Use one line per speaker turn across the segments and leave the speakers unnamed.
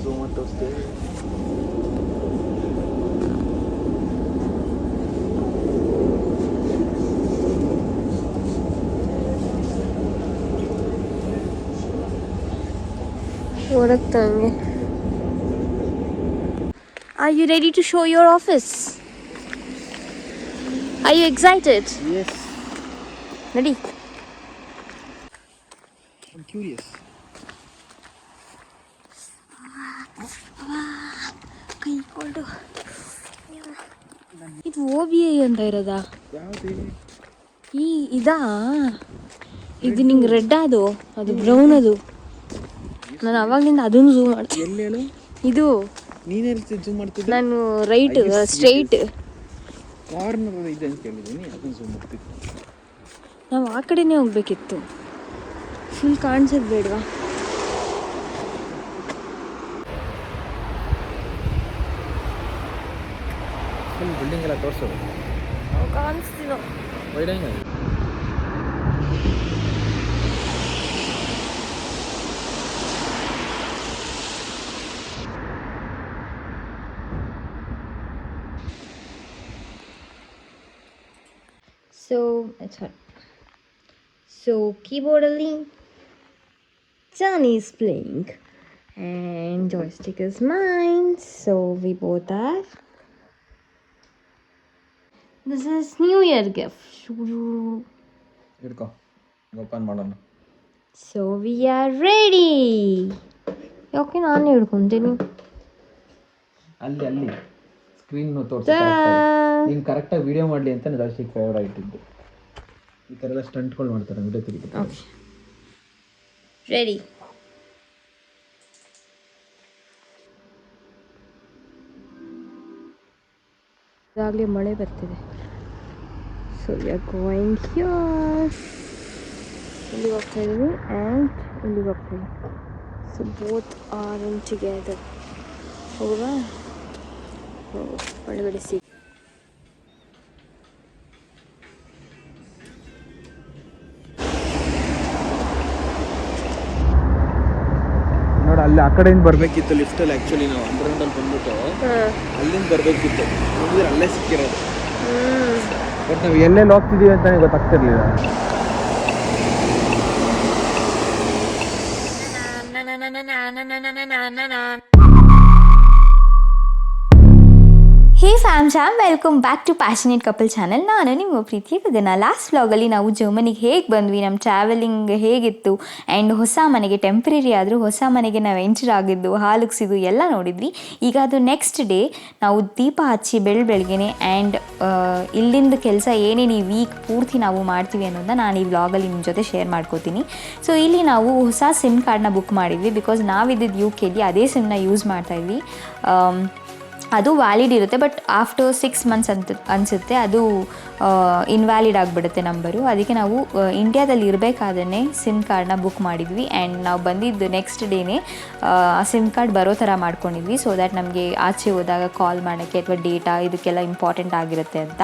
Zoom ಅಂತ ತೋರಿಸ್ತೇವೆ.
ಓಡಕ್ತಂಗೆ. Are you ready to show your office? Are you excited?
Yes.
Ready?
I'm curious.
ಕೈ ಕೊಡು. ಇದು OBI ಅಂತ ಇರೋದಾ?
ಯಾವುದು?
ಇದಾ? ಇದು ನಿಂಗೆ ರೆಡ್ ಅದು ಬ್ರೌನ್ ಅದು. ನಾನು ಅವಾಗಲಿಂದ ಅದನ್ನು ಝೂಮ್ ಮಾಡ್ತೀನಿ.
ಎಲ್ಲಿ ಹೇಳು?
ಇದು
ನೀನೆಲ್ಲಿ ಝೂಮ್ ಮಾಡ್ತಿದ್ದೆ?
ನಾನು ರೈಟ್ ಸ್ಟ್ರೈಟ್
ಕಾರ್ನರ್ ಇದೆ ಅಂತ ಕೇಳಿದ್ದೀನಿ, ಅದನ್ನು ಝೂಮ್ ಮಾಡ್ತಿದ್ದೆ.
ನಾವು ಆ ಕಡೆನೇ ಹೋಗ್ಬೇಕಿತ್ತು. ಫುಲ್ ಕಾಣಿಸೋದು ಬೇಡವಾ?
ಫುಲ್ ಬಿಲ್ಡಿಂಗ್ ಎಲ್ಲ ತೋರಿಸೋದು
ಕಾಣಿಸ್ತೀನೋ
ವೈಡಂಗ.
So it's hot. So keyboard ಅಲ್ಲಿ Johnny is playing and joystick is mine. So we both are. This is New Year gift.
ಹಿಡ್ಕೊ, ಓಪನ್ ಮಾಡೋಣ.
So we are ready. ಯಾಕೆ ನಾನು ಹಿಡ್ಕೊಂತೀನಿ?
ಅಲ್ಲಿ ಸ್ಕ್ರೀನ್ ತೋರಿಸಿ. ನೀನು ಕರೆಕ್ಟಾಗಿ ವಿಡಿಯೋ ಮಾಡಲಿ ಅಂತ ನಾನು ಜಾಸ್ತಿ ಫೇವರ್ ಇಟ್ಟಿದ್ದು. ಈ ಥರ ಎಲ್ಲ ಸ್ಟಂಟ್ಗಳು ಮಾಡ್ತಾರೆ ವಿಡಿಯೋ ತೆಗಿತಾರೆ.
Okay ready. ಇದಾಗಲೇ ಮಳೆ ಬರ್ತಿದೆ. So we are going here. ಇಲ್ಲಿಗೆ ಹೋಗ್ತಾ ಇದ್ದೀವಿ ಆ್ಯಂಡ್ ಇಲ್ಲಿಗೆ ಹೋಗ್ತಾ ಇದ್ದೀವಿ. So both are in together. ಹೋಗುವ ಒಳಗಡೆ ಸಿ.
ನೋಡಿ ಅಲ್ಲಿ ಆ ಕಡೆಯಿಂದ ಬರಬೇಕಿತ್ತು ಲಿಫ್ಟಲ್ಲಿ. ಆ್ಯಕ್ಚುಲಿ ನಾವು ಅಂಡರ್ಗ್ರೌಂಡಲ್ಲಿ ಬಂದ್ಬಿಟ್ಟು ಅಲ್ಲಿಂದ ಬರಬೇಕಿತ್ತು. ನೋಡಿದ್ರೆ ಅಲ್ಲೇ ಸಿಕ್ಕಿರೋದು. ಬಟ್ ನಾವು ಎಲ್ಲೆಲ್ಲಿ ಹೋಗ್ತಿದ್ದೀವಿ ಅಂತಲೇ ಗೊತ್ತಾಗ್ತಿರ್ಲಿಲ್ಲ.
Hey fam welcome back to passionate couple channel. ನಾನು ನಿಮ್ಮ ಪ್ರೀತಿಯ ಗಗನ. ಲಾಸ್ಟ್ ವ್ಲಾಗಲ್ಲಿ ನಾವು ಜರ್ಮನಿಗೆ ಹೇಗೆ ಬಂದ್ವಿ, ನಮ್ಮ ಟ್ರಾವೆಲಿಂಗ್ ಹೇಗಿತ್ತು ಆ್ಯಂಡ್ ಹೊಸ ಮನೆಗೆ ಟೆಂಪ್ರರಿ ಆದರೂ ಹೊಸ ಮನೆಗೆ ನಾವು ಎಂಟರ್ ಆಗಿದ್ದು, ಹಾಲುಗ್ಸಿದ್ದು ಎಲ್ಲ ನೋಡಿದ್ವಿ. ಈಗ ಅದು ನೆಕ್ಸ್ಟ್ ಡೇ ನಾವು ದೀಪ ಹಚ್ಚಿ ಬೆಳಗ್ಗೆನೆ ಆ್ಯಂಡ್ ಇಲ್ಲಿಂದ ಕೆಲಸ ಏನೇನು ಈ ವೀಕ್ ಪೂರ್ತಿ ನಾವು ಮಾಡ್ತೀವಿ ಅನ್ನೋದನ್ನ ನಾನು ಈ ವ್ಲಾಗಲ್ಲಿ ನಿಮ್ಮ ಜೊತೆ ಶೇರ್ ಮಾಡ್ಕೋತೀನಿ. ಸೊ ಇಲ್ಲಿ ನಾವು ಹೊಸ ಸಿಮ್ ಕಾರ್ಡ್ನ ಬುಕ್ ಮಾಡಿದ್ವಿ. ಬಿಕಾಸ್ ನಾವಿದ್ದಿದ್ದು UK ಅದೇ ಸಿಮ್ನ ಯೂಸ್ ಮಾಡ್ತಾಯಿದ್ವಿ. ಅದು ವ್ಯಾಲಿಡ್ ಇರುತ್ತೆ, ಬಟ್ ಆಫ್ಟರ್ 6 months ಅನಿಸುತ್ತೆ ಅದು ಇನ್ವ್ಯಾಲಿಡ್ ಆಗಿಬಿಡುತ್ತೆ ನಂಬರು. ಅದಕ್ಕೆ ನಾವು ಇಂಡಿಯಾದಲ್ಲಿ ಇರಬೇಕಾದ್ರೆ ಸಿಮ್ ಕಾರ್ಡ್ನ ಬುಕ್ ಮಾಡಿದ್ವಿ ಆ್ಯಂಡ್ ನಾವು ಬಂದಿದ್ದು ನೆಕ್ಸ್ಟ್ ಡೇನೇ ಆ ಸಿಮ್ ಕಾರ್ಡ್ ಬರೋ ಥರ ಮಾಡ್ಕೊಂಡಿದ್ವಿ. ಸೊ ದ್ಯಾಟ್ ನಮಗೆ ಆಚೆ ಹೋದಾಗ ಕಾಲ್ ಮಾಡೋಕ್ಕೆ ಅಥವಾ ಡೇಟಾ ಇದಕ್ಕೆಲ್ಲ ಇಂಪಾರ್ಟೆಂಟ್ ಆಗಿರುತ್ತೆ ಅಂತ.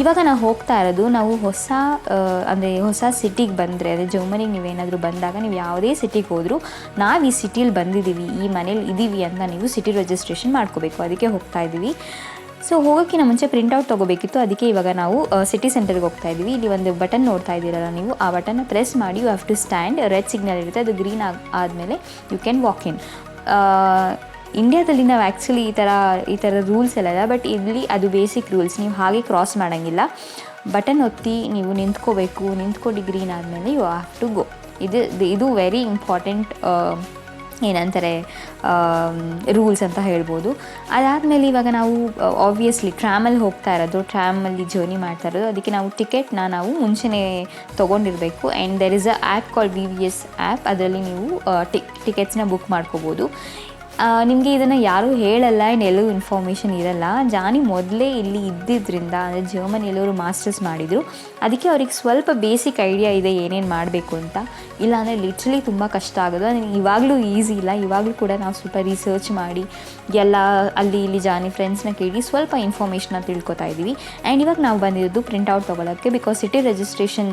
ಇವಾಗ ನಾವು ಹೋಗ್ತಾ ಇರೋದು, ನಾವು ಹೊಸ ಸಿಟಿಗೆ ಬಂದರೆ, ಅದೇ ಜರ್ಮನಿಗೆ ನೀವೇನಾದರೂ ಬಂದಾಗ ನೀವು ಯಾವುದೇ ಸಿಟಿಗೆ ಹೋದರೂ ನಾವು ಈ ಸಿಟಿಲಿ ಬಂದಿದ್ದೀವಿ, ಈ ಮನೇಲಿ ಇದ್ದೀವಿ ಅಂತ ನೀವು ಸಿಟಿ ರಿಜಿಸ್ಟ್ರೇಷನ್ ಮಾಡ್ಕೋಬೇಕು. ಅದಕ್ಕೆ ಹೋಗ್ತಾ ಇದ್ದೀವಿ. ಸೊ ಹೋಗೋಕ್ಕಿಂತ ಮುಂಚೆ ಪ್ರಿಂಟೌಟ್ ತೊಗೋಬೇಕಿತ್ತು. ಅದಕ್ಕೆ ಇವಾಗ ನಾವು ಸಿಟಿ ಸೆಂಟರ್ಗೆ ಹೋಗ್ತಾ ಇದ್ದೀವಿ. ಇಲ್ಲಿ ಒಂದು ಬಟನ್ ನೋಡ್ತಾ ಇದ್ದೀರಲ್ಲ ನೀವು, ಆ ಬಟನ್ನ ಪ್ರೆಸ್ ಮಾಡಿ you have to stand. Red signal ಇರುತ್ತೆ, ಅದು ಗ್ರೀನ್ ಆದಮೇಲೆ ಯು ಕ್ಯಾನ್ ವಾಕ್ ಇನ್. ಇಂಡಿಯಾದಲ್ಲಿ ನಾವು ಆ್ಯಕ್ಚುಲಿ ಈ ಥರ ರೂಲ್ಸ್ ಎಲ್ಲ ಇಲ್ಲ, ಬಟ್ ಇಲ್ಲಿ ಅದು ಬೇಸಿಕ್ ರೂಲ್ಸ್. ನೀವು ಹಾಗೆ ಕ್ರಾಸ್ ಮಾಡೋಂಗಿಲ್ಲ. ಬಟನ್ ಒತ್ತಿ ನೀವು ನಿಂತ್ಕೋಬೇಕು. ನಿಂತ್ಕೊಂಡು ಗ್ರೀನ್ ಆದಮೇಲೆ ಯು ಹ್ಯಾವ್ ಟು ಗೋ. ಇದು ವೆರಿ ಇಂಪಾರ್ಟೆಂಟ್ ಏನಂತಾರೆ ರೂಲ್ಸ್ ಅಂತ ಹೇಳ್ಬೋದು. ಅದಾದಮೇಲೆ ಇವಾಗ ನಾವು ಆಬ್ವಿಯಸ್ಲಿ ಟ್ರಾಮಲ್ಲಿ ಹೋಗ್ತಾ ಇರೋದು, ಟ್ರಾಮಲ್ಲಿ ಜರ್ನಿ ಮಾಡ್ತಾ ಇರೋದು. ಅದಕ್ಕೆ ನಾವು ಟಿಕೆಟ್ನ ನಾವು ಮುಂಚೆನೇ ತೊಗೊಂಡಿರಬೇಕು. And there is a app called VVS app. ಅದರಲ್ಲಿ ನೀವು ಟಿಕೆಟ್ಸ್ನ ಬುಕ್ ಮಾಡ್ಕೋಬೋದು. ನಿಮಗೆ ಇದನ್ನು ಯಾರೂ ಹೇಳಲ್ಲ ಆ್ಯಂಡ್ ಎಲ್ಲೂ ಇನ್ಫಾರ್ಮೇಷನ್ ಇರಲ್ಲ. ಜಾನಿ ಮೊದಲೇ ಇಲ್ಲಿ ಇದ್ದಿದ್ದರಿಂದ, ಅಂದರೆ ಜರ್ಮನಿ ಎಲ್ಲರೂ ಮಾಸ್ಟರ್ಸ್ ಮಾಡಿದರು. ಅದಕ್ಕೆ ಅವ್ರಿಗೆ ಸ್ವಲ್ಪ ಬೇಸಿಕ್ ಐಡಿಯಾ ಇದೆ ಏನೇನು ಮಾಡಬೇಕು ಅಂತ. ಇಲ್ಲಾಂದರೆ ಲಿಟ್ರಲಿ ತುಂಬ ಕಷ್ಟ ಆಗೋದು. ಇವಾಗಲೂ ಈಸಿ ಇಲ್ಲ. ಇವಾಗಲೂ ಕೂಡ ನಾವು ಸ್ವಲ್ಪ ರಿಸರ್ಚ್ ಮಾಡಿ ಎಲ್ಲ ಅಲ್ಲಿ ಇಲ್ಲಿ ಜಾನಿ ಫ್ರೆಂಡ್ಸ್ನ ಕೇಳಿ ಸ್ವಲ್ಪ ಇನ್ಫಾರ್ಮೇಷನ್ನ ತಿಳ್ಕೊತಾ ಇದ್ದೀವಿ. ಆ್ಯಂಡ್ ಇವಾಗ ನಾವು ಬಂದಿರೋದು ಪ್ರಿಂಟೌಟ್ ತೊಗೊಳಕ್ಕೆ. ಬಿಕಾಸ್ ಸಿಟಿ ರಿಜಿಸ್ಟ್ರೇಷನ್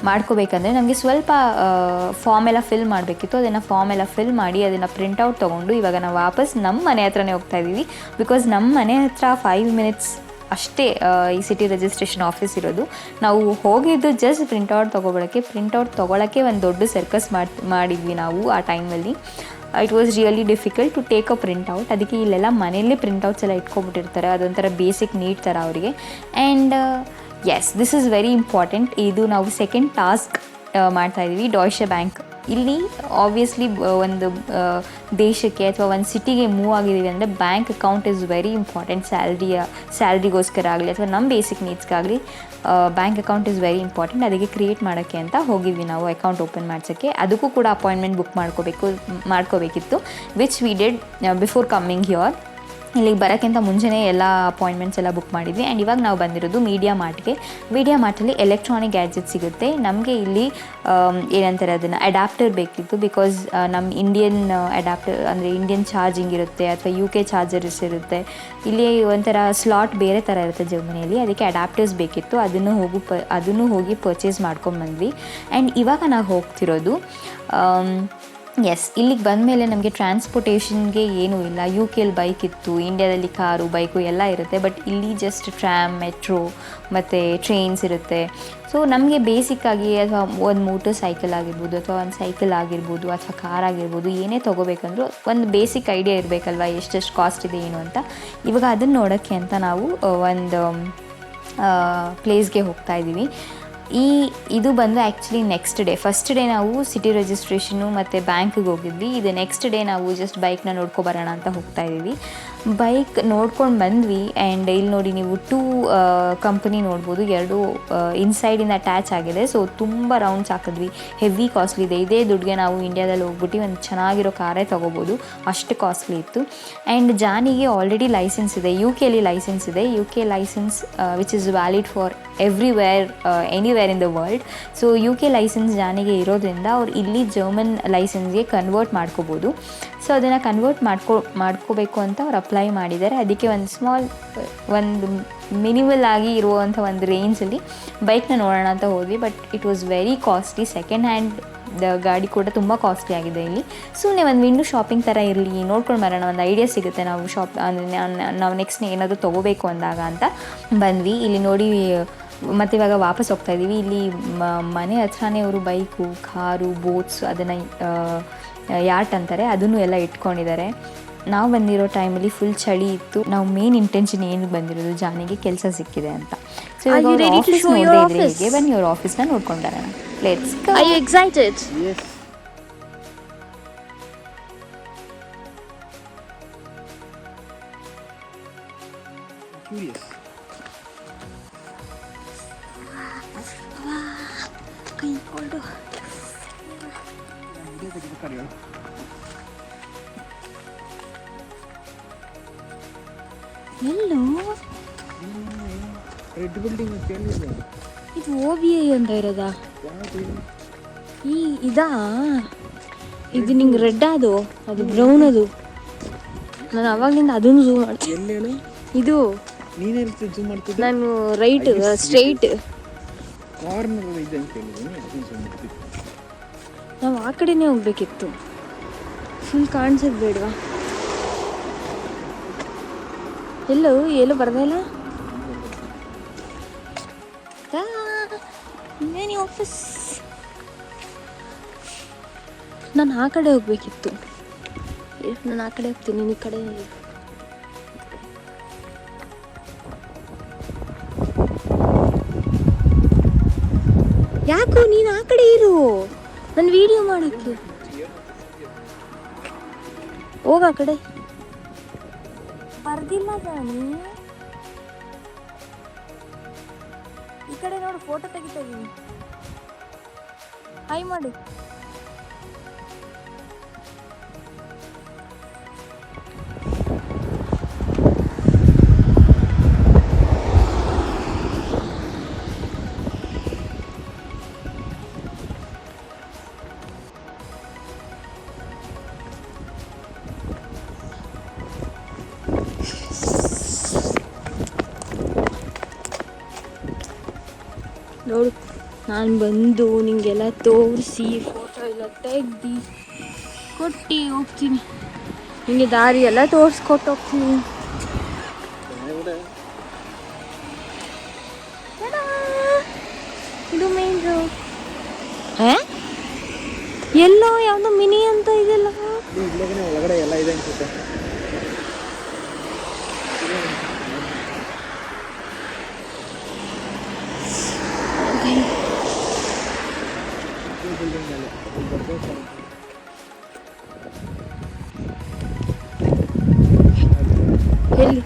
ಮಾಡ್ಕೋಬೇಕಂದ್ರೆ ನಮಗೆ ಸ್ವಲ್ಪ ಫಾರ್ಮ್ ಎಲ್ಲ ಫಿಲ್ ಮಾಡಬೇಕಿತ್ತು. ಅದನ್ನು ಫಾರ್ಮ್ ಎಲ್ಲ ಫಿಲ್ ಮಾಡಿ ಅದನ್ನು ಪ್ರಿಂಟೌಟ್ ತೊಗೊಂಡು ಇವಾಗ ನಾವು ವಾಪಸ್ ನಮ್ಮ ಮನೆ ಹತ್ರನೇ ಹೋಗ್ತಾ ಇದ್ದೀವಿ. ಬಿಕಾಸ್ ನಮ್ಮ ಮನೆ ಹತ್ರ 5 ಮಿನಿಟ್ಸ್ ಅಷ್ಟೇ ಈ ಸಿಟಿ ರಿಜಿಸ್ಟ್ರೇಷನ್ ಆಫೀಸ್ ಇರೋದು. ನಾವು ಹೋಗಿದ್ದು ಜಸ್ಟ್ ಪ್ರಿಂಟೌಟ್ ತೊಗೊಳಕ್ಕೆ ಒಂದು ದೊಡ್ಡ ಸರ್ಕಸ್ ಮಾಡಿದ್ವಿ ನಾವು ಆ ಟೈಮಲ್ಲಿ. It was really difficult to take a printout. ಅದಕ್ಕೆ ಇಲ್ಲೆಲ್ಲ ಮನೆಯಲ್ಲೇ ಪ್ರಿಂಟೌಟ್ಸ್ ಎಲ್ಲ ಇಟ್ಕೊಂಡ್ಬಿಟ್ಟಿರ್ತಾರೆ, ಅದೊಂಥರ ಬೇಸಿಕ್ ನೀಡ್ ಥರ ಅವರಿಗೆ. And yes, this is very important. ಇದು ನಾವು ಸೆಕೆಂಡ್ ಟಾಸ್ಕ್ ಮಾಡ್ತಾಯಿದ್ದೀವಿ. ಡಾಯ್ಶೆ ಬ್ಯಾಂಕ್ ಇಲ್ಲಿ ಆಬ್ವಿಯಸ್ಲಿ ಒಂದು ದೇಶಕ್ಕೆ ಅಥವಾ ಒಂದು ಸಿಟಿಗೆ ಮೂವ್ ಆಗಿದ್ದೀವಿ ಅಂದರೆ bank account is very important. ಸ್ಯಾಲ್ರಿಗೋಸ್ಕರ ಆಗಲಿ ಅಥವಾ ನಮ್ಮ ಬೇಸಿಕ್ ನೀಡ್ಸ್ಗಾಗಲಿ bank account is very important. ಅದಕ್ಕೆ ಕ್ರಿಯೇಟ್ ಮಾಡೋಕ್ಕೆ ಅಂತ ಹೋಗಿದ್ವಿ ನಾವು ಅಕೌಂಟ್ ಓಪನ್ ಮಾಡ್ಸೋಕ್ಕೆ. ಅದಕ್ಕೂ ಕೂಡ ಅಪಾಯಿಂಟ್ಮೆಂಟ್ ಬುಕ್ ಮಾಡ್ಕೋಬೇಕಿತ್ತು, which we did before coming here. ಇಲ್ಲಿಗೆ ಬರೋಕ್ಕಿಂತ ಮುಂಚೆನೇ ಎಲ್ಲ ಅಪಾಯಿಂಟ್ಮೆಂಟ್ಸ್ ಎಲ್ಲ ಬುಕ್ ಮಾಡಿದ್ವಿ. ಆ್ಯಂಡ್ ಇವಾಗ ನಾವು ಬಂದಿರೋದು ಮೀಡಿಯಾ ಮಾರ್ಟಲ್ಲಿ ಎಲೆಕ್ಟ್ರಾನಿಕ್ ಗ್ಯಾಜೆಟ್ ಸಿಗುತ್ತೆ. ನಮಗೆ ಇಲ್ಲಿ ಏನಂತಾರೆ ಅದನ್ನು ಅಡ್ಯಾಪ್ಟರ್ ಬೇಕಿತ್ತು. ಬಿಕಾಸ್ ನಮ್ಮ ಇಂಡಿಯನ್ ಅಡ್ಯಾಪ್ಟರ್ ಅಂದರೆ ಇಂಡಿಯನ್ ಚಾರ್ಜಿಂಗ್ ಇರುತ್ತೆ ಅಥವಾ UK ಚಾರ್ಜರ್ಸ್ ಇರುತ್ತೆ. ಇಲ್ಲಿ ಒಂಥರ ಸ್ಲಾಟ್ ಬೇರೆ ಥರ ಇರುತ್ತೆ ಜರ್ಮನಿಯಲ್ಲಿ. ಅದಕ್ಕೆ ಅಡ್ಯಾಪ್ಟರ್ಸ್ ಬೇಕಿತ್ತು. ಅದನ್ನು ಹೋಗಿ ಪರ್ಚೇಸ್ ಮಾಡ್ಕೊಂಡ್ಬಂದ್ವಿ. ಆ್ಯಂಡ್ ಇವಾಗ ನಾವು ಹೋಗ್ತಿರೋದು ಎಸ್, ಇಲ್ಲಿಗೆ ಬಂದಮೇಲೆ ನಮಗೆ ಟ್ರಾನ್ಸ್ಪೋರ್ಟೇಷನ್ಗೆ ಏನೂ ಇಲ್ಲ. UKಯಲ್ಲಿ ಬೈಕ್ ಇತ್ತು, ಇಂಡಿಯಾದಲ್ಲಿ ಕಾರು ಬೈಕು ಎಲ್ಲ ಇರುತ್ತೆ. ಬಟ್ ಇಲ್ಲಿ ಜಸ್ಟ್ ಟ್ರ್ಯಾಮ್, ಮೆಟ್ರೋ ಮತ್ತು ಟ್ರೈನ್ಸ್ ಇರುತ್ತೆ. ಸೊ ನಮಗೆ ಬೇಸಿಕ್ಕಾಗಿ ಅಥವಾ ಒಂದು ಮೋಟರ್ ಸೈಕಲ್ ಆಗಿರ್ಬೋದು ಅಥವಾ ಒಂದು ಸೈಕಲ್ ಆಗಿರ್ಬೋದು ಅಥವಾ ಕಾರ್ ಆಗಿರ್ಬೋದು, ಏನೇ ತೊಗೋಬೇಕಂದ್ರೂ ಒಂದು ಬೇಸಿಕ್ ಐಡಿಯಾ ಇರಬೇಕಲ್ವ, ಎಷ್ಟೆಷ್ಟು ಕಾಸ್ಟ್ ಇದೆ ಏನು ಅಂತ. ಇವಾಗ ಅದನ್ನು ನೋಡೋಕ್ಕೆ ಅಂತ ನಾವು ಒಂದು ಪ್ಲೇಸ್ಗೆ ಹೋಗ್ತಾ ಇದ್ದೀವಿ. ಇದು ಬಂದು actually next day. First day ನಾವು ಸಿಟಿ ರಿಜಿಸ್ಟ್ರೇಷನು ಮತ್ತು ಬ್ಯಾಂಕಿಗೆ ಹೋಗಿದ್ವಿ. ಇದು ನೆಕ್ಸ್ಟ್ ಡೇ ನಾವು ಜಸ್ಟ್ ಬೈಕ್ನ ನೋಡ್ಕೊಬರೋಣ ಅಂತ ಹೋಗ್ತಾ ಇದ್ದೀವಿ. ಬೈಕ್ ನೋಡ್ಕೊಂಡು ಬಂದ್ವಿ. ಆ್ಯಂಡ್ ಇಲ್ಲಿ ನೋಡಿ ನೀವು 2 ಕಂಪನಿ ನೋಡ್ಬೋದು, 2 ಇನ್ಸೈಡಿಂದ ಅಟ್ಯಾಚ್ ಆಗಿದೆ. ಸೊ ತುಂಬ ರೌಂಡ್ಸ್ ಹಾಕಿದ್ವಿ. ಹೆವಿ ಕಾಸ್ಟ್ಲಿ ಇದೆ. ಇದೇ ದುಡ್ಡಿಗೆ ನಾವು ಇಂಡಿಯಾದಲ್ಲಿ ಹೋಗ್ಬಿಟ್ಟು ಒಂದು ಚೆನ್ನಾಗಿರೋ ಕಾರೇ ತೊಗೋಬೋದು, ಅಷ್ಟು ಕಾಸ್ಟ್ಲಿ ಇತ್ತು. ಆ್ಯಂಡ್ ಜಾನಿಗೆ ಆಲ್ರೆಡಿ ಲೈಸೆನ್ಸ್ ಇದೆ, UKಯಲ್ಲಿ ಲೈಸೆನ್ಸ್ ಇದೆ. UK license which is valid for anywhere in the world. So UK license ಜಾನಿಗೆ ಇರೋದ್ರಿಂದ ಅವ್ರು ಇಲ್ಲಿ ಜರ್ಮನ್ ಲೈಸೆನ್ಸ್ಗೆ ಕನ್ವರ್ಟ್ ಮಾಡ್ಕೋಬೋದು. ಸೊ ಅದನ್ನು ಕನ್ವರ್ಟ್ ಮಾಡ್ಕೋಬೇಕು ಅಂತ ಅವ್ರು ಅಪ್ಲೈ ಮಾಡಿದ್ದಾರೆ. ಅದಕ್ಕೆ ಒಂದು ಮಿನಿಮಲ್ ಆಗಿ ಇರುವಂಥ ಒಂದು ರೇಂಜಲ್ಲಿ ಬೈಕ್ನ ನೋಡೋಣ ಅಂತ ಹೋದ್ವಿ. But it was very costly. Second hand ಗಾಡಿ ಕೂಡ ತುಂಬ ಕಾಸ್ಟ್ಲಿ ಆಗಿದೆ ಇಲ್ಲಿ. ಸುಮ್ಮನೆ ಒಂದು ವಿಂಡೋ ಶಾಪಿಂಗ್ ಥರ ಇರಲಿ, ನೋಡ್ಕೊಂಡು ಬರೋಣ, ಒಂದು ಐಡಿಯಾ ಸಿಗುತ್ತೆ ನಾವು ನಾವು ನೆಕ್ಸ್ಟ್ ಏನಾದರೂ ತೊಗೋಬೇಕು ಅಂದಾಗ ಅಂತ ಬಂದ್ವಿ. ಇಲ್ಲಿ ನೋಡಿ ಮತ್ತು ಇವಾಗ ವಾಪಸ್ ಹೋಗ್ತಾ ಇದ್ದೀವಿ. ಇಲ್ಲಿ ಮನೆ ಹತ್ರನೇ ಅವರು ಬೈಕು, ಕಾರು, ಬೋಟ್ಸ್, ಅದನ್ನು ಯಾಟ್ ಅಂತಾರೆ, ಅದನ್ನು ಎಲ್ಲ ಇಟ್ಕೊಂಡಿದ್ದಾರೆ. ನಾವು ಬಂದಿರೋ ಟೈಮಲ್ಲಿ ಫುಲ್ ಚಳಿ ಇತ್ತು. ನಾವು ಮೇನ್ ಇಂಟೆನ್ಷನ್ ಏನು ಬಂದಿರೋದು, ಜಾನಿಗೆ ಕೆಲಸ ಸಿಕ್ಕಿದೆ ಅಂತ. ಸೊ ಆಫೀಸ್ ನೋಡದೇ ಇದ್ರೆ ಹೀಗೆ ಬನ್ನಿ ಅವ್ರ ಆಫೀಸ್ನ ನೋಡ್ಕೊಂಡು ಬರೋಣ. Let's go.
Are you excited?
Yes. Curious.
ಕೈ ಕೊಡು. ಎಲ್ಲೋ
ರೆಡ್ ಬಿಲ್ಡಿಂಗ್ ಅಂತ ಹೇಳಿದೆ.
ಇದು OBI ಅಂತ ಇರೋದಾ? ಇದಾ? ಇದು ನಿಂಗೆ ರೆಡ್ ಅದು ಬ್ರೌನ್ ಅದು. ನಾನು ಅವಾಗಲಿಂದ ಅದನ್ನು ಝೂಮ್ ಮಾಡ್ತೀನಿ.
ಎಲ್ಲೇನು
ಇದು
ನೀನೇ ಝೂಮ್ ಮಾಡ್ತಿದ್ದೆ.
ನಾನು ರೈಟ್ ಸ್ಟ್ರೈಟ್
ಕಾರ್ನರ್ ಇದೆ ಅಂತ ಹೇಳಿದ್ದೀನಿ, ಅದನ್ನು ಝೂಮ್ ಮಾಡ್ತಿದ್ದೆ.
ನಾವು ಆ ಕಡೆನೇ ಹೋಗ್ಬೇಕಿತ್ತು. ಫುಲ್ ಕಾಣಿಸೋದು ಬೇಡವಾ? ಎಲ್ಲೂ ಬರ್ದೇ ಇಲ್ಲ. ಇನ್ನೇನು ಆಫೀಸ್. ನಾನು ಆ ಕಡೆ ಹೋಗ್ಬೇಕಿತ್ತು. ನಾನು ಆ ಕಡೆ ಹೋಗ್ತೀನಿ, ನೀನು ಈ ಕಡೆ. ಯಾಕೋ ನೀನು ಆ ಕಡೆ ಇರು, ನನ್ನ ವಿಡಿಯೋ ಮಾಡೋಕ್ಕೆ. ಹೋಗ ಆ ಕಡೆ. ಬರ್ದಿಲ್ಲ ಜಾನಿ. ಈ ಕಡೆ ನೋಡು, ಫೋಟೋ ತೆಗಿತಾ ಇದ್ದೀನಿ. ಹಾಯ್ ಮಾಡು. ನೋಡು, ನಾನು ಬಂದು ನಿಂಗೆಲ್ಲ ತೋರಿಸಿ ಫೋಟೋ ಎಲ್ಲ ತೆಗ್ದು ಕೊಟ್ಟು ಹೋಗ್ತೀನಿ. ನಿಮಗೆ ದಾರಿ ಎಲ್ಲ ತೋರಿಸ್ಕೊಟ್ಟು ಹೋಗ್ತೀನಿ. ಇದು ಮೇನ್ ರೋಡ್. ಎಲ್ಲೋ ಯಾವುದೋ ಮಿನಿ ಅಂತ ಇದೆಲ್ಲ.
ಒಳಗಡೆ ಎಲ್ಲ ಇದೆ ಅನ್ಸುತ್ತೆ.
ಎಲ್ಲಿ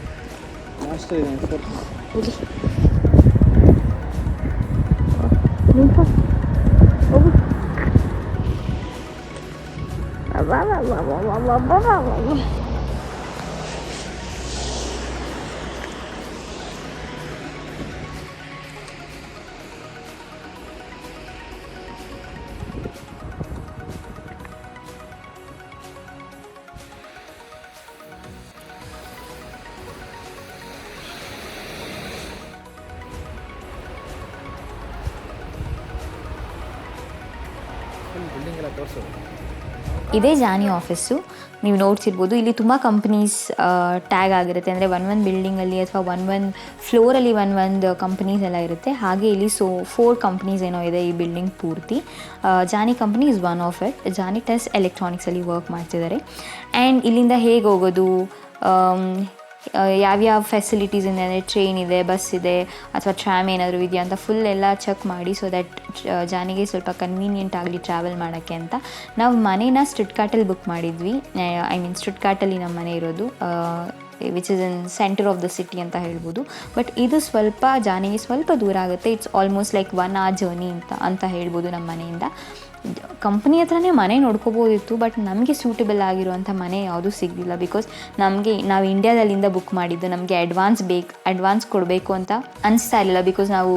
ಲಾಸ್ಟ್ ಇದೆ
ಇಲ್ಲಿ ನಿಂತು ಹೋಗು.
ಬಿಲ್ಡಿಂಗ್ ಎಲ್ಲ ತೋರಿಸೋದು.
ಇದೇ ಜಾನಿ ಆಫೀಸು. ನೀವು ನೋಡ್ತಿರ್ಬೋದು ಇಲ್ಲಿ ತುಂಬ ಕಂಪ್ನೀಸ್ ಟ್ಯಾಗ್ ಆಗಿರುತ್ತೆ. ಅಂದರೆ ಒಂದು ಬಿಲ್ಡಿಂಗಲ್ಲಿ ಅಥವಾ ಒಂದು ಫ್ಲೋರಲ್ಲಿ ಒಂದು ಕಂಪ್ನೀಸ್ ಎಲ್ಲ ಇರುತ್ತೆ. ಹಾಗೆ ಇಲ್ಲಿ 4 ಕಂಪ್ನೀಸ್ ಏನೋ ಇದೆ ಈ ಬಿಲ್ಡಿಂಗ್ ಪೂರ್ತಿ. Johnny company is one of it. Johnny test ಎಲೆಕ್ಟ್ರಾನಿಕ್ಸಲ್ಲಿ ವರ್ಕ್ ಮಾಡ್ತಿದ್ದಾರೆ. ಆ್ಯಂಡ್ ಇಲ್ಲಿಂದ ಹೇಗೆ ಹೋಗೋದು, ಯಾವ್ಯಾವ ಫೆಸಿಲಿಟೀಸ್ ಇದೆ ಅಂದರೆ ಟ್ರೈನ್ ಇದೆ, ಬಸ್ ಇದೆ ಅಥವಾ ಟ್ರಾಮ್ ಏನಾದರೂ ಇದೆಯಾ ಅಂತ ಫುಲ್ ಎಲ್ಲ ಚೆಕ್ ಮಾಡಿ, ಸೊ ದ್ಯಾಟ್ ಜಾನಿಗೆ ಸ್ವಲ್ಪ ಕನ್ವೀನಿಯೆಂಟ್ ಆಗಲಿ ಟ್ರಾವೆಲ್ ಮಾಡೋಕ್ಕೆ ಅಂತ ನಾವು ಮನೇನ ಸ್ಟುಟ್ಗಾರ್ಟಲ್ಲಿ ಬುಕ್ ಮಾಡಿದ್ವಿ. ಸ್ಟುಟ್ಗಾರ್ಟಲ್ಲಿ ನಮ್ಮ ಮನೆ ಇರೋದು, which is in centre of the city ಅಂತ ಹೇಳ್ಬೋದು. ಬಟ್ ಇದು ಸ್ವಲ್ಪ ಜಾನಿಗೆ ಸ್ವಲ್ಪ ದೂರ ಆಗುತ್ತೆ. It's almost like 1 hour journey ಅಂತ ಹೇಳ್ಬೋದು ನಮ್ಮ ಮನೆಯಿಂದ. ಕಂಪ್ನಿ ಹತ್ರನೇ ಮನೆ ನೋಡ್ಕೋಬೋದಿತ್ತು, ಬಟ್ ನಮಗೆ ಸೂಟಬಲ್ ಆಗಿರುವಂಥ ಮನೆ ಯಾವುದೂ ಸಿಗಲಿಲ್ಲ. ಬಿಕಾಸ್ ನಾವು ಇಂಡಿಯಾದಲ್ಲಿಂದ ಬುಕ್ ಮಾಡಿದ್ದು, ನಮಗೆ ಅಡ್ವಾನ್ಸ್ ಕೊಡಬೇಕು ಅಂತ ಅನಿಸ್ತಾ ಇರಲಿಲ್ಲ. ಬಿಕಾಸ್ ನಾವು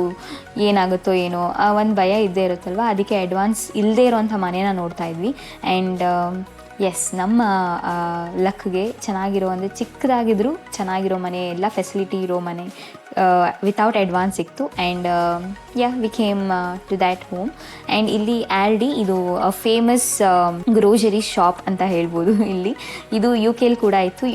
ಏನಾಗುತ್ತೋ ಏನೋ ಒಂದು ಭಯ ಇದ್ದೇ ಇರುತ್ತಲ್ವ, ಅದಕ್ಕೆ ಅಡ್ವಾನ್ಸ್ ಇಲ್ಲದೇ ಇರೋವಂಥ ಮನೇನ ನೋಡ್ತಾ ಇದ್ವಿ. ಆ್ಯಂಡ್ ಎಸ್, ನಮ್ಮ ಲಕ್ಗೆ ಚೆನ್ನಾಗಿರೋ ಅಂದರೆ ಚಿಕ್ಕದಾಗಿದ್ದರೂ ಚೆನ್ನಾಗಿರೋ ಮನೆ, ಎಲ್ಲ ಫೆಸಿಲಿಟಿ ಇರೋ ಮನೆ ವಿತೌಟ್ ಅಡ್ವಾನ್ಸ್ ಸಿಕ್ತು. And we came to that home. And ಇಲ್ಲಿ ಆಲ್ಡಿ ಇದು ಫೇಮಸ್ ಗ್ರೋಸರಿ ಶಾಪ್ ಅಂತ ಹೇಳ್ಬೋದು. ಇದು UK ಕೂಡ ಇತ್ತು,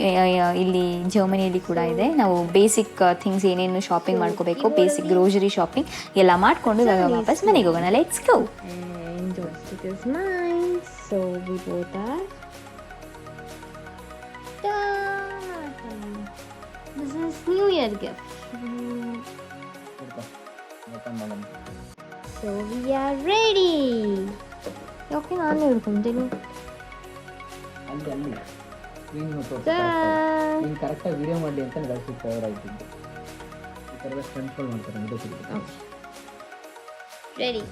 ಇಲ್ಲಿ ಜರ್ಮನಿಯಲ್ಲಿ ಕೂಡ ಇದೆ. ನಾವು ಬೇಸಿಕ್ ಥಿಂಗ್ಸ್ ಏನೇನು ಶಾಪಿಂಗ್ ಮಾಡ್ಕೋಬೇಕು, ಬೇಸಿಕ್ ಗ್ರೋಸರಿ ಶಾಪಿಂಗ್ ಎಲ್ಲ ಮಾಡಿಕೊಂಡು ವಾಪಸ್ ಮನೆಗೆ ಹೋಗೋಣ. Let's go.
So we bought that. This is New Year gift. So we are ready. Okay, ನಾನು ಹೇಳ್ಕೊಂತೀನಿ.
ಅಲ್ಲಿ ನೀನು ಕರೆಕ್ಟಾಗಿ ವಿಡಿಯೋ ಮಾಡಲಿ ಅಂತ ನನಗೆ ಫೇವರ್ ಆಯ್ತಿದ್ದು. ಈ ಥರದ ಸ್ಟಂಟ್ಗಳು ಮಾಡ್ತಾರೆ.
Ready.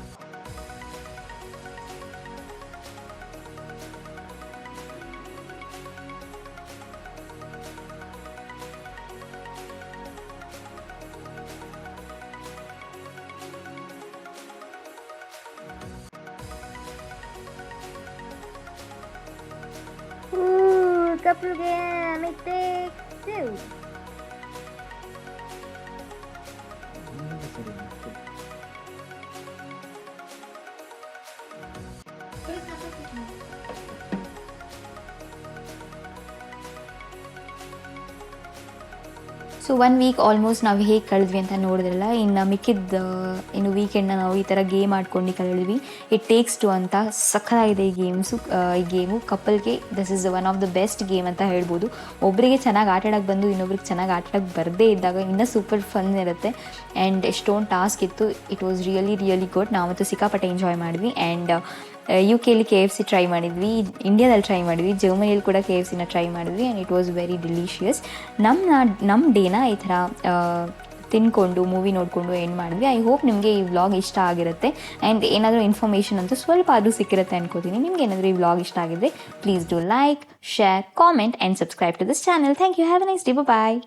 Couple game, it takes 2.
So 1 week almost ನಾವು ಹೇಗೆ ಕಳೆದ್ವಿ ಅಂತ ನೋಡಿದ್ರಲ್ಲ. ಇನ್ನು ಮಿಕ್ಕಿದ ವೀಕೆಂಡ್ನ ನಾವು ಈ ಥರ ಗೇಮ್ ಆಡ್ಕೊಂಡು ಕಳೆದ್ವಿ. ಇಟ್ ಟೇಕ್ಸ್ 2 ಅಂತ ಸಖತ್ತಾಗಿದೆ ಈ ಗೇಮು. ಕಪಲ್ಗೆ this is one of the best game ಅಂತ ಹೇಳ್ಬೋದು. ಒಬ್ಬರಿಗೆ ಚೆನ್ನಾಗಿ ಆಟಾಡೋಕ್ಕೆ ಬಂದು ಇನ್ನೊಬ್ರಿಗೆ ಚೆನ್ನಾಗಿ ಆಟಾಡೋಕ್ಕೆ ಬರದೇ ಇದ್ದಾಗ ಇನ್ನೂ ಸೂಪರ್ ಫನ್ ಇರುತ್ತೆ. ಆ್ಯಂಡ್ ಎಷ್ಟೊಂದು ಟಾಸ್ಕ್ ಇತ್ತು. It was really good. ನಾವಂತೂ ಸಿಕ್ಕಾಪಟ್ಟೆ ಎಂಜಾಯ್ ಮಾಡಿದ್ವಿ. ಆ್ಯಂಡ್ UK KFC ಟ್ರೈ ಮಾಡಿದ್ವಿ, ಇಂಡಿಯಾದಲ್ಲಿ ಟ್ರೈ ಮಾಡಿದ್ವಿ, ಜರ್ಮನಿಯಲ್ಲಿ ಕೂಡ KFCನ ಟ್ರೈ ಮಾಡಿದ್ವಿ. And it was very delicious. ನಮ್ಮ ಡೇನ ಈ ಥರ ತಿನ್ಕೊಂಡು ಮೂವಿ ನೋಡಿಕೊಂಡು ಎಂಡ್ ಮಾಡಿದ್ವಿ. ಐ ಹೋಪ್ ನಿಮಗೆ ಈ ವ್ಲಾಗ್ ಇಷ್ಟ ಆಗಿರುತ್ತೆ. ಆ್ಯಂಡ್ ಏನಾದರೂ ಇನ್ಫಾರ್ಮೇಷನ್ ಅಂತೂ ಸ್ವಲ್ಪ ಅದು ಸಿಕ್ಕಿರುತ್ತೆ ಅನ್ಕೋತೀನಿ. ನಿಮ್ಗೆ ಏನಾದರೂ ಈ ವ್ಲಾಗ್ ಇಷ್ಟ ಆಗಿದ್ರೆ please do like, share, comment and subscribe to this channel. Thank you. Have a nice day. Bye.